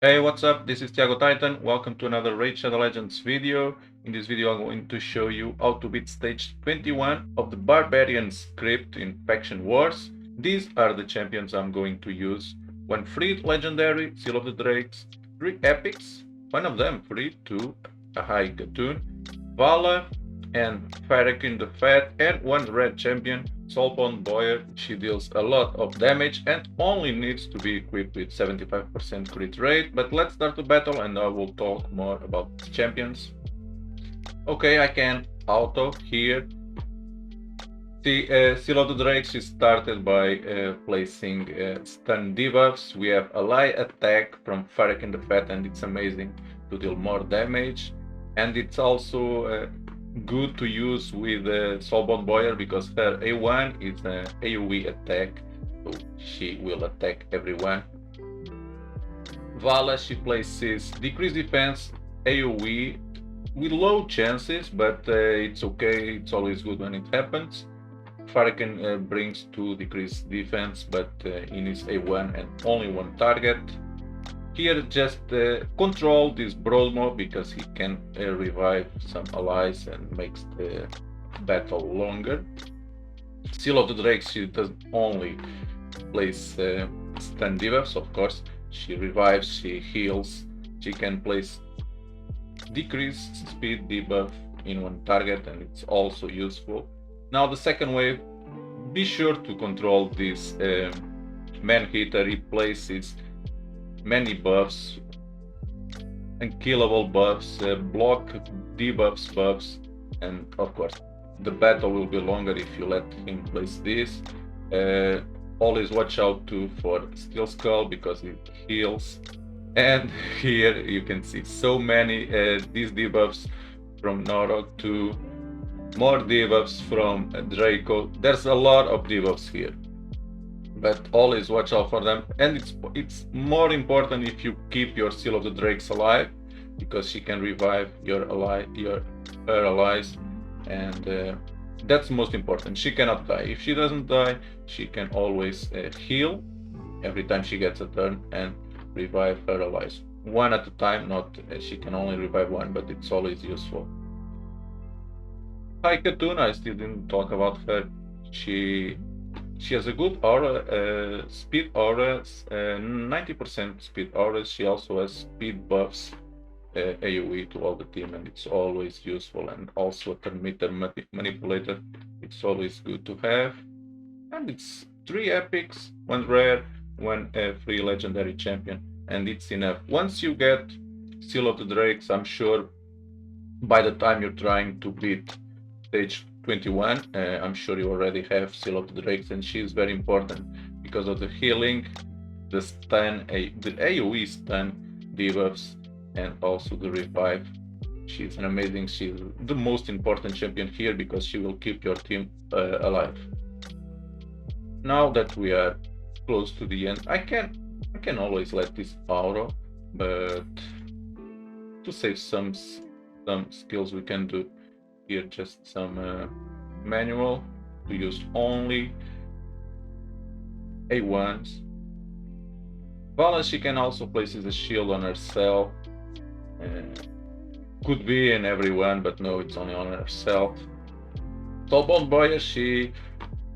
Hey, what's up? This is Thiago Titan. Welcome to another Raid Shadow Legends video. In this video, I'm going to show you how to beat stage 21 of the Barbarians crypt in Faction Wars. These are the champions I'm going to use. One free legendary, Seal of the Drakes, 3 epics, one of them free to a high Gatun, Vala and Farrakhan the Fat, and one red champion, Soulbound Boyer. She deals a lot of damage and only needs to be equipped with 75% crit rate. But let's start the battle and I will talk more about the champions. Okay, I can auto here. The Seal of the Drakes is started by placing stun debuffs. We have ally attack from Farrakhan the Fat, and it's amazing to deal more damage. And it's also good to use with Soulbound Boyer because her A1 is an AoE attack, so she will attack everyone. Vala, she places decreased defense AoE with low chances, but it's okay, it's always good when it happens. Farrakhan brings 2 decreased defense, but he needs A1 and only one target. Here just control this Brawl Mob because he can revive some allies and makes the battle longer. Seal of the Drakes, she doesn't only place stun debuffs, of course, she revives, she heals, she can place decreased speed debuff in one target, and it's also useful. Now the second wave, be sure to control this man hitter. He places many buffs, unkillable buffs, block debuffs buffs, and of course the battle will be longer if you let him place this. Always watch out too for Steel Skull because it heals. And here you can see so many these debuffs from Norok to more debuffs from Draco. There's a lot of debuffs here, but always watch out for them. And it's more important if you keep your Seal of the Drakes alive, because she can revive her allies, and that's most important. She cannot die. If she doesn't die, she can always heal every time she gets a turn and revive her allies one at a time. Not she can only revive one, but it's always useful. Hi Katuna, I still didn't talk about her. She has a good aura, speed auras, 90% speed auras. She also has speed buffs, AoE to all the team, and it's always useful. And also a turn meter manipulator, it's always good to have. And it's 3 epics, 1 rare, 1 free legendary champion, and it's enough. Once you get Seal of the Drakes, I'm sure by the time you're trying to beat stage 21, I'm sure you already have Seal of the Drakes, and she is very important because of the healing, the stun, the AoE stun debuffs, and also the revive. She's the most important champion here because she will keep your team alive. Now that we are close to the end, I can always let this auto, but to save some skills we can do here just some manual to use only A1s. Vala, she can also places a shield on herself. Could be in everyone, but no, it's only on herself. Soulbound Boyer,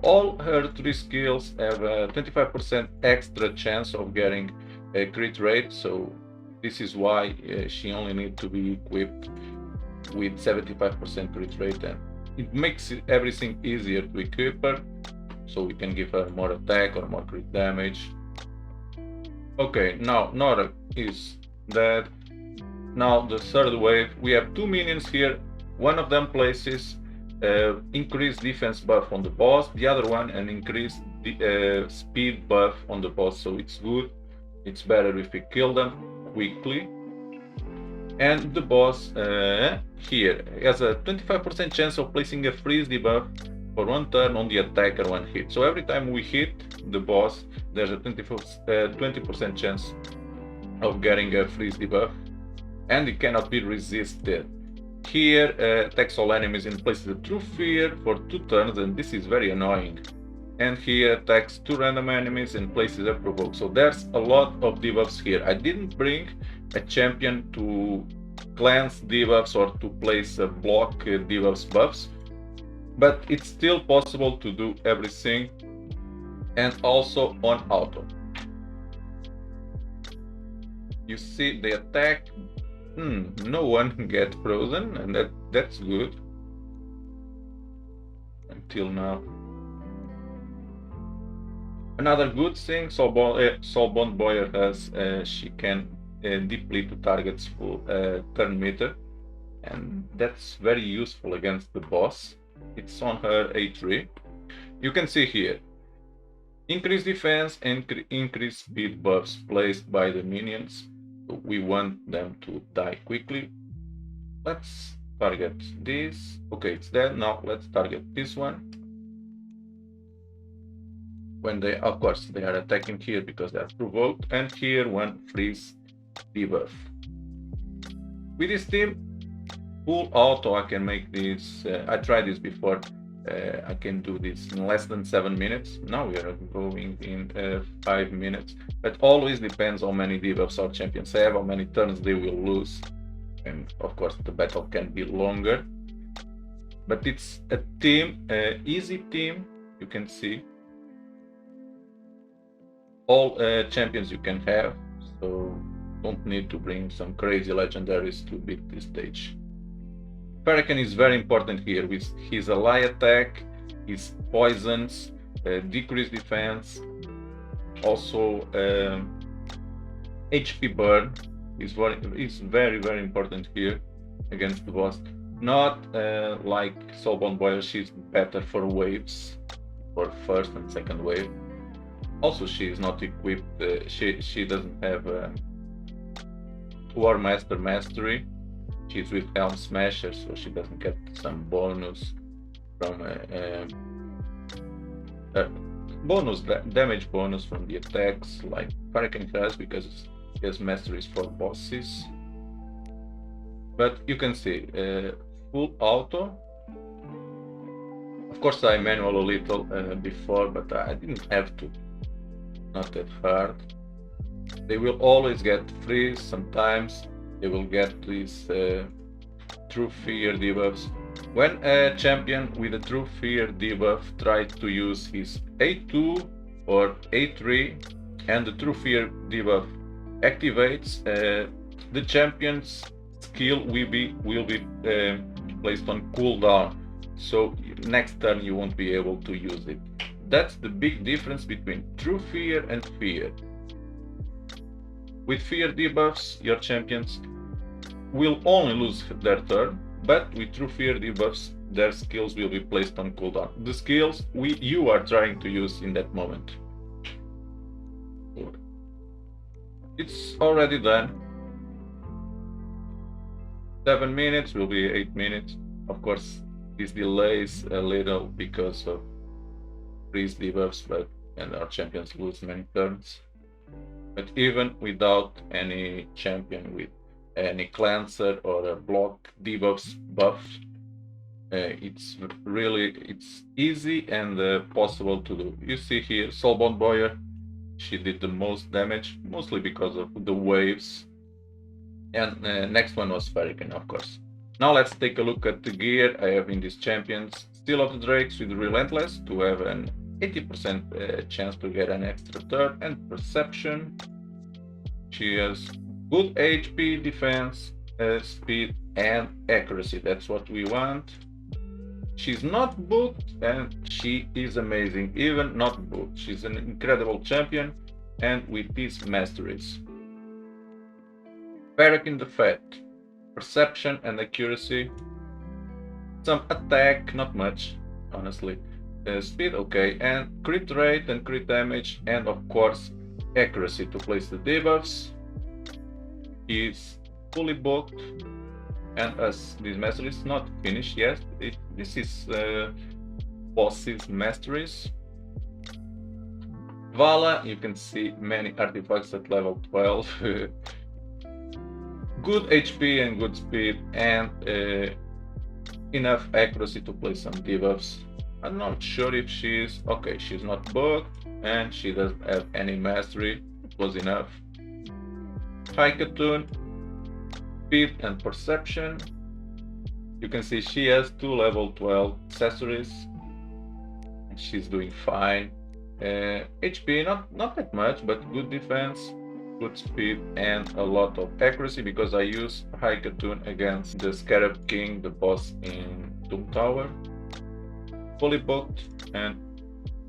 all her 3 skills have a 25% extra chance of getting a crit rate, so this is why she only needs to be equipped with 75% crit rate, and it makes everything easier to equip her, so we can give her more attack or more crit damage. Okay, now Nora is dead. Now the third wave, we have 2 minions here. One of them places increased defense buff on the boss, the other one an increased speed buff on the boss, so it's good. It's better if we kill them quickly. And the boss here has a 25% chance of placing a freeze debuff for 1 turn on the attacker when hit. So every time we hit the boss, there's a 20% chance of getting a freeze debuff, and it cannot be resisted. Here attacks all enemies and places a true fear for 2 turns, and this is very annoying and he attacks 2 random enemies and places a provoke. So there's a lot of debuffs here. I didn't bring a champion to cleanse debuffs or to place a block debuffs buffs, but it's still possible to do everything, and also on auto. You see the attack, no one gets frozen, and that's good until now. Another good thing Soulbound Boyer has, she can deplete the target's full turn meter, and that's very useful against the boss. It's on her A3. You can see here, increase defense and increase speed buffs placed by the minions. We want them to die quickly. Let's target this. Okay, it's dead. Now let's target this one. When they, of course, they are attacking here because they are provoked, and here one freeze debuff. With this team, full auto, I can make this. I tried this before. I can do this in less than 7 minutes. Now we are going in 5 minutes. But always depends on how many debuffs our champions have, how many turns they will lose, and of course the battle can be longer. But it's a team, easy team. You can see all champions you can have, so don't need to bring some crazy legendaries to beat this stage. Farrakhan is very important here with his ally attack, his poisons, decreased defense, also HP burn is very important here against the boss. Not like Soulbound Boyer, she's better for waves, for first and second wave. Also, she is not equipped, she doesn't have War Master Mastery. She's with Helm Smasher, so she doesn't get some bonus from damage bonus from the attacks like Farrakhan has, because he has masteries for bosses. But you can see full auto. Of course, I manual a little before, but I didn't have to. Not that hard. They will always get freeze. Sometimes they will get these True Fear debuffs. When a champion with a True Fear debuff tries to use his A2 or A3 and the True Fear debuff activates, the champion's skill will be placed on cooldown, so next turn you won't be able to use it. That's the big difference between True Fear and Fear. With Fear debuffs, your champions will only lose their turn, but with True Fear debuffs, their skills will be placed on cooldown. The skills you are trying to use in that moment. It's already done. 7 minutes will be 8 minutes. Of course, this delays a little because of freeze debuffs, and our champions lose many turns. But even without any champion with any cleanser or a block debuffs buff, it's easy and possible to do. You see here, Soulbound Boyer, she did the most damage, mostly because of the waves. And next one was Farrakhan, of course. Now let's take a look at the gear I have in these champions. Steel of the Drakes with Relentless to have an 80% chance to get an extra turn, and Perception. She has good HP, defense, speed, and accuracy. That's what we want. She's not booked, and she is amazing, even not booked. She's an incredible champion, and with these masteries. Farrakhan the Fat, perception and accuracy, some attack, not much, honestly, speed okay, and crit rate and crit damage, and of course accuracy to place the debuffs. Is fully booked, and as this mastery is not finished yet, this is boss's masteries. Vala, you can see many artifacts at level 12. Good HP and good speed, and enough accuracy to play some debuffs. I'm not sure if she's okay. She's not booked, and she doesn't have any mastery. It was enough. High Cartoon, Speed and Perception. You can see she has 2 level 12 accessories, and she's doing fine. HP not that much, but good defense, good speed, and a lot of accuracy because I use High Cartoon against the Scarab King, the boss in Doom Tower. Fully booked, and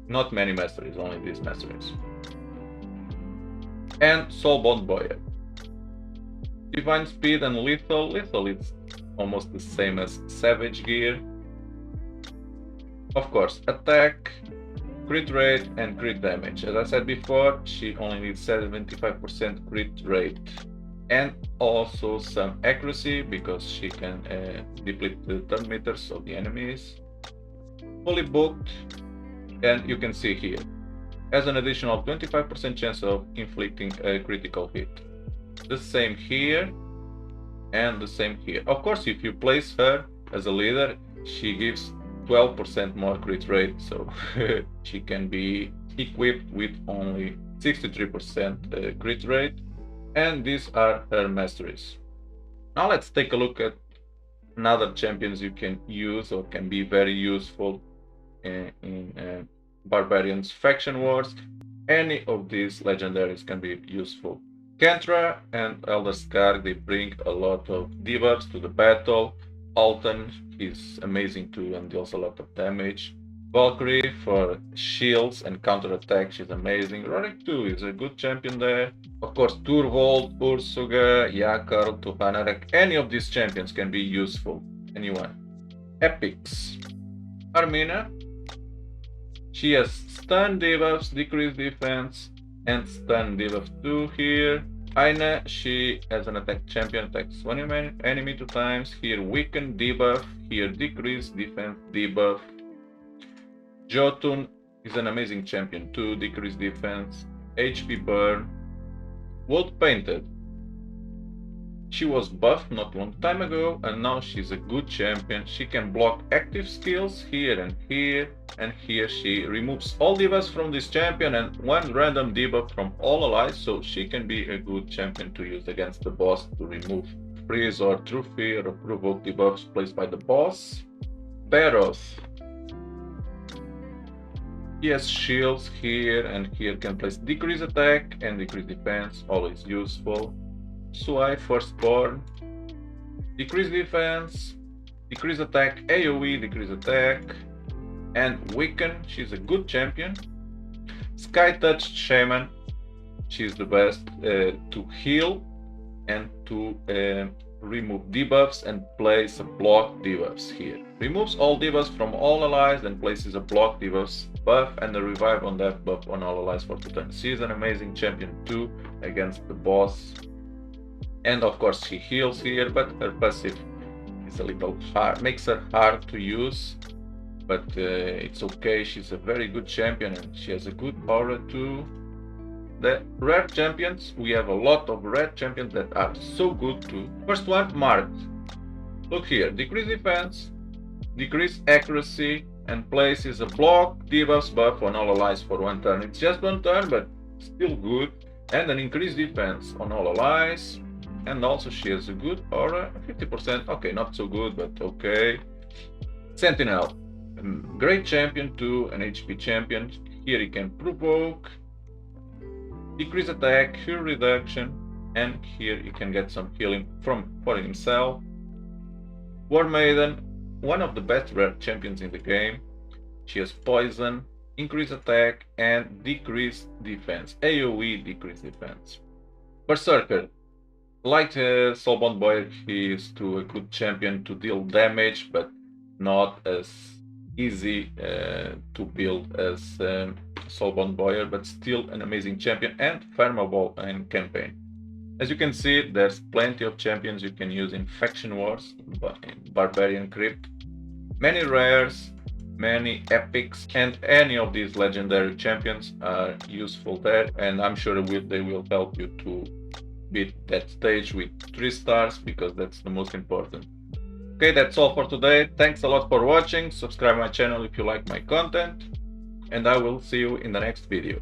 not many masteries, only these masteries. And Soulbound Boyer. Divine Speed and Lethal. Lethal is almost the same as Savage Gear. Of course, attack, crit rate, and crit damage. As I said before, she only needs 75% crit rate. And also some accuracy, because she can deplete the turn meters of the enemies. Fully booked, and you can see here, has an additional 25% chance of inflicting a critical hit. The same here, and the same here. Of course, if you place her as a leader, she gives 12% more crit rate, so she can be equipped with only 63% crit rate, and these are her masteries. Now let's take a look at another champions you can use or can be very useful in Barbarians faction wars. Any of these legendaries can be useful. Kentra and Elder Scar, they bring a lot of debuffs to the battle. Alton is amazing too and deals a lot of damage. Valkyrie for shields and counter-attack, she's amazing. Rorik too is a good champion there. Of course, Turvold, Ursuga, Yakar, Tuhanarak, any of these champions can be useful. Anyone. Epics. Armina. She has stun debuffs, decreased defense, and stun debuff 2 here. Aina, she as an attack champion attacks one enemy 2 times. Here weaken debuff, here decrease defense debuff. Jotun is an amazing champion too, decrease defense, HP burn. Wood Painted. She was buffed not long time ago, and now she's a good champion. She can block active skills here, and here she removes all debuffs from this champion and one random debuff from all allies, so she can be a good champion to use against the boss to remove freeze or true fear or provoke debuffs placed by the boss. Beros. He has shields here, and here can place decrease attack and decrease defense, always useful. Suai Firstborn, decrease defense, decrease attack, AoE, decrease attack, and weaken. She's a good champion. Sky Touch Shaman, she's the best to heal and to remove debuffs and place a block debuffs here. Removes all debuffs from all allies and places a block debuffs buff and a revive on that buff on all allies for 2 turns. She's an amazing champion too against the boss. And of course she heals here, but her passive is a little hard, makes her hard to use, but it's okay. She's a very good champion and she has a good aura too. The rare champions, we have a lot of rare champions that are so good too. First one, Marked. Look here, decrease defense, decrease accuracy, and places a block debuffs buff on all allies for 1 turn. It's just 1 turn, but still good. And an increased defense on all allies. And also she has a good aura, 50%, okay, not so good, but okay. Sentinel, great champion too, an HP champion. Here he can provoke, decrease attack, heal reduction, and here he can get some healing for himself. War Maiden, one of the best rare champions in the game. She has poison, increase attack, and decrease defense, AoE decrease defense. Berserker. Like Soulbound Boy, he is too a good champion to deal damage, but not as easy to build as Soulbound Boyer, but still an amazing champion and farmable in campaign. As you can see, there's plenty of champions you can use in faction wars, in Barbarian Crypt. Many rares, many epics, and any of these legendary champions are useful there, and I'm sure they will help you to beat that stage with 3 stars, because that's the most important. Okay, that's all for today. Thanks a lot for watching. Subscribe my channel if you like my content, and I will see you in the next video.